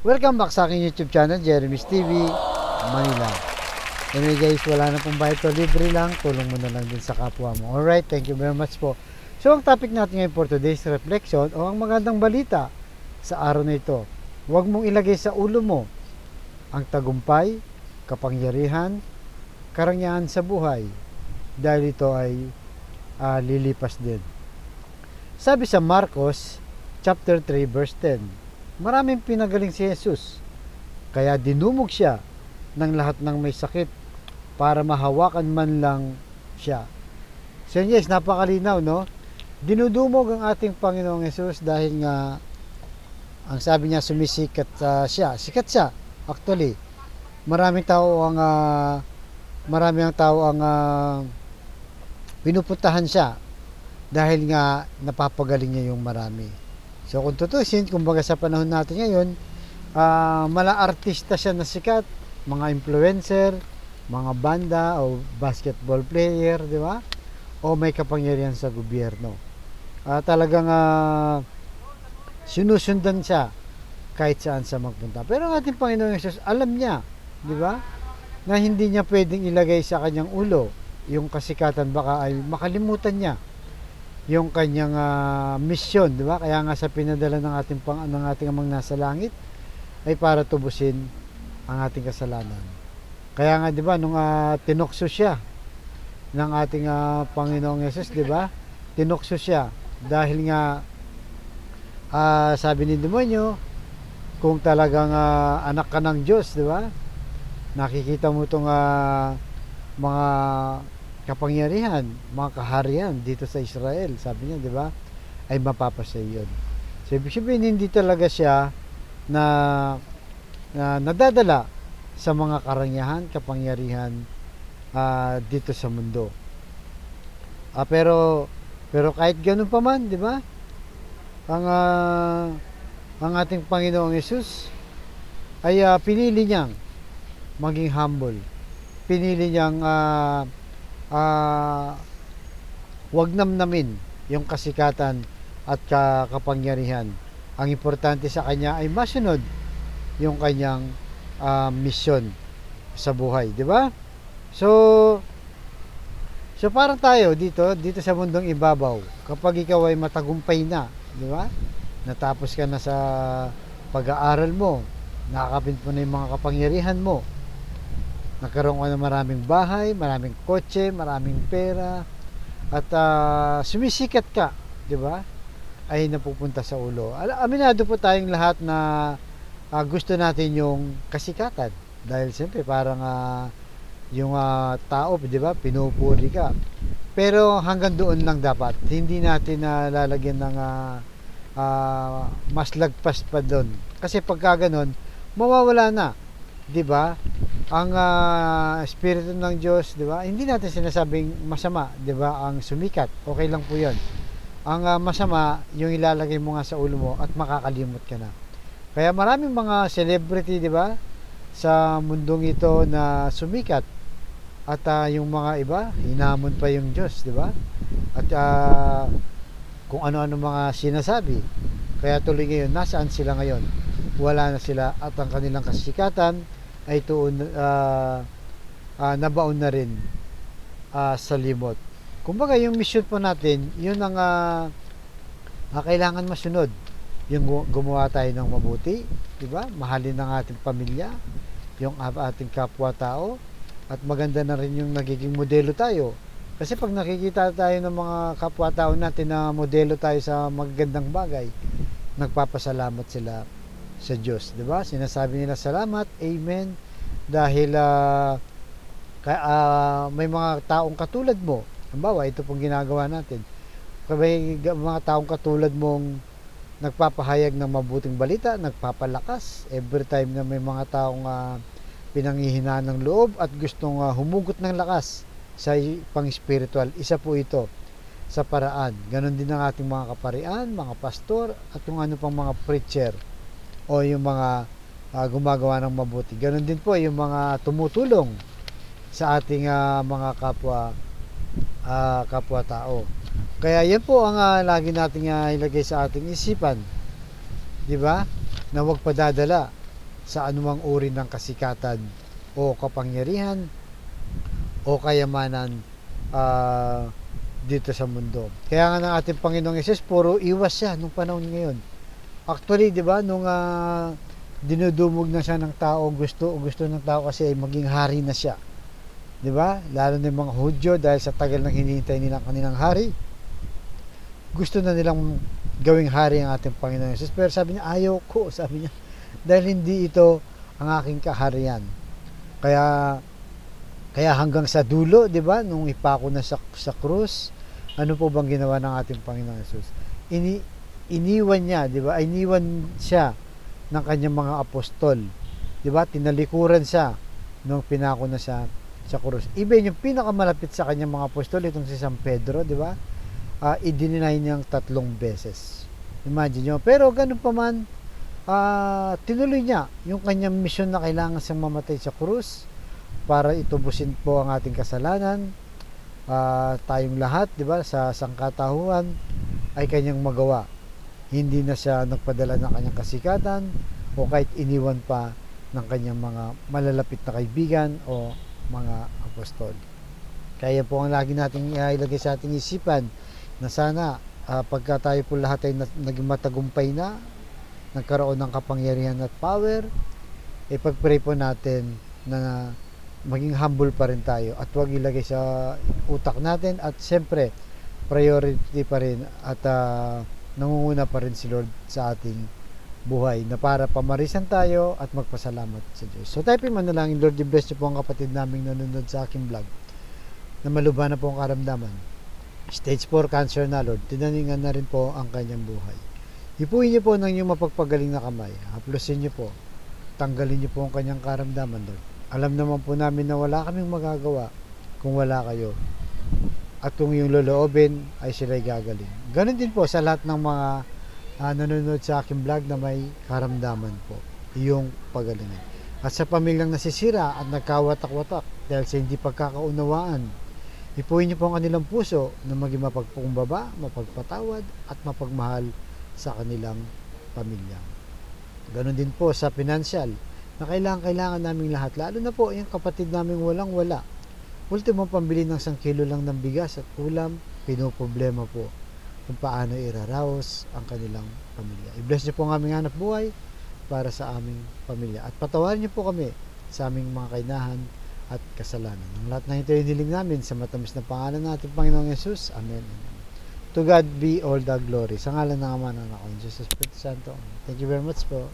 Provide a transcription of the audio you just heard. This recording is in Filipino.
Welcome back sa aking YouTube channel, Jeremy's TV, Manila. Anyway guys, wala na pong bayad to, libre lang, tulong mo na lang din sa kapwa mo. Alright, thank you very much po. So ang topic natin ngayon for today's reflection o ang magandang balita sa araw na ito. Huwag mong ilagay sa ulo mo ang tagumpay, kapangyarihan, karangyaan sa buhay dahil ito ay lilipas din. Sabi sa Marcos chapter 3 verse 10, maraming pinagaling si Jesus, kaya dinumog siya ng lahat ng may sakit para mahawakan man lang siya. So yes, napakalinaw, no? Dinudumog ang ating Panginoong Jesus dahil nga ang sabi niya sumisikat siya. Sikat siya actually. Marami ang tao ang pinupuntahan siya dahil nga napapagaling niya yung marami. So kung tutusin, kumbaga sa panahon natin ngayon, mala artista siya na sikat, mga influencer, mga banda o basketball player, di ba? O may kapangyarihan sa gobyerno. Talagang sinusundan siya kahit saan sa magpunta. Pero ang ating Panginoon Jesus, alam niya, di ba? Na hindi niya pwedeng ilagay sa kanyang ulo yung kasikatan, baka ay makalimutan niya yung kanyang misyon, di ba? Kaya nga sa pinadala ng ating Amang nasa langit ay para tubusin ang ating kasalanan. Kaya nga, di ba, nung tinukso siya ng ating Panginoong Yesus, di ba? Tinukso siya dahil nga sabi ni demonyo, kung talagang anak ka ng Diyos, di ba? Nakikita mo itong mga kapangyarihan, mga kaharian dito sa Israel, sabi niya, di ba? Ay mapapasa yun. So, ibig sabihin, hindi talaga siya na nadadala sa mga karangyaan, kapangyarihan dito sa mundo. Pero kahit ganun pa man, di ba? Ang ating Panginoong Yesus ay pinili niyang maging humble. Pinili niyang wag namnamin yung kasikatan at kapangyarihan. Ang importante sa kanya ay masunod yung kanyang misyon sa buhay, di ba? So parang tayo dito sa mundong ibabaw, kapag ikaw ay matagumpay na, di ba? Natapos ka na sa pag-aaral mo, nakakapit mo na yung mga kapangyarihan mo, nagkaroon ka ng maraming bahay, maraming kotse, maraming pera, at sumisikat ka, di ba? Ay napupunta sa ulo. Aminado po tayong lahat na gusto natin yung kasikatan. Dahil siyempre parang yung tao, di ba, pinupuri ka. Pero hanggang doon lang dapat. Hindi natin lalagyan ng mas lagpas pa doon. Kasi pagka ganun, mawawala na, di ba? Ang Espiritu ng Diyos, di ba? Hindi natin sinasabing masama, di ba? Ang sumikat, okay lang po 'yon. Ang masama, yung ilalagay mo nga sa ulo mo at makakalimot ka na. Kaya maraming mga celebrity, di ba? Sa mundong ito na sumikat at yung mga iba, hinamon pa yung Diyos, di ba? At kung ano-ano mga sinasabi. Kaya tuloy ngayon, nasaan sila ngayon? Wala na sila at ang kanilang kasikatan ay nabaon na rin sa limot. Kumbaga yung mission po natin, yun ang kailangan masunod. Yung gumawa tayo ng mabuti, di ba? Mahalin ang ating pamilya, yung ating kapwa-tao, at maganda na rin yung nagiging modelo tayo. Kasi pag nakikita tayo ng mga kapwa-tao natin na modelo tayo sa magagandang bagay, nagpapasalamat sila sa Diyos, di ba? Sinasabi nila salamat, amen, dahil may mga taong katulad mo. Halimbawa, ito pong ginagawa natin. May mga taong katulad mong nagpapahayag ng mabuting balita, nagpapalakas every time na may mga taong pinanghihinaan ng loob at gustong humugot ng lakas sa pang-spiritual. Isa po ito sa paraan. Ganon din ang ating mga kaparian, mga pastor, at yung ano pang mga preacher o yung mga gumagawa ng mabuti. Ganon din po yung mga tumutulong sa ating mga kapwa-tao. Kaya yan po ang lagi nating ilagay sa ating isipan. Di ba? Na huwag padadala sa anumang uri ng kasikatan o kapangyarihan o kayamanan dito sa mundo. Kaya nga ng ating Panginoong Yesus, puro iwas siya nung panahon ngayon. Actually, di ba, nung dinudumog na siya ng tao, gusto ng tao kasi ay maging hari na siya. Di ba? Lalo na yung mga Hudyo, dahil sa tagal ng hinihintay nilang kanilang hari, gusto na nilang gawing hari ang ating Panginoon Yesus. Pero sabi niya, ayaw ko, sabi niya, dahil hindi ito ang aking kaharian. Kaya hanggang sa dulo, di ba, nung ipako na sa krus, ano po bang ginawa ng ating Panginoon Yesus? Iniwan niya, di ba? Iniwan siya ng kanyang mga apostol. Di ba? Tinalikuran siya nung pinako na sa krus. Iba yung pinakamalapit sa kanyang mga apostol, itong si San Pedro, di ba? I-deny niyang 3 beses. Imagine nyo. Pero ganun pa man, tinuloy niya yung kanyang misyon na kailangan siyang mamatay sa krus para itubusin po ang ating kasalanan. Tayong lahat, di ba, sa sangkatauhan ay kanyang magawa. Hindi na siya nagpadala ng kanyang kasikatan o kahit iniwan pa ng kanyang mga malalapit na kaibigan o mga apostol. Kaya po ang lagi nating ilagay sa ating isipan na sana pagka tayo po lahat ay naging matagumpay na, nagkaroon ng kapangyarihan at power, ipag-pray po natin na maging humble pa rin tayo at huwag ilagay sa utak natin, at siyempre priority pa rin at nangunguna pa rin si Lord sa ating buhay, na para pamarisan tayo at magpasalamat sa Diyos. So tayo manalangin. Lord, bless niyo po ang kapatid naming nanonood sa aking vlog na malubha na po ang karamdaman. Stage 4 cancer na, Lord. Tinaningan na rin po ang kanyang buhay. Ipuin niyo po ng inyong mapagpagaling na kamay. Haplusin niyo po. Tanggalin niyo po ang kanyang karamdaman, Lord. Alam naman po namin na wala kaming magagawa kung wala kayo. At kung yung loloobin ay sila'y gagaling. Ganon din po sa lahat ng mga nanonood sa aking vlog na may karamdaman po. Yung pagalingan. At sa pamilyang nasisira at nagkawatak-watak dahil sa hindi pagkakaunawaan, ipuin niyo po ang kanilang puso na maging mapagpakumbaba, mapagpatawad at mapagmahal sa kanilang pamilya. Ganon din po sa financial na kailangan naming lahat, lalo na po yung kapatid naming walang-wala. Ultimo, pambili ng 1 kilo lang ng bigas at ulam, pinoproblema po kung paano iraraos ang kanilang pamilya. I-bless niyo po ang aming hanap buhay para sa aming pamilya. At patawarin niyo po kami sa aming mga kainahan at kasalanan. Ang lahat na ito ay niling namin sa matamis na pangalan natin, Panginoong Yesus. Amen. To God be all the glory. Sa ngalan ng Ama, ng Anak, ng Diyos, Espiritu Santo. Thank you very much po.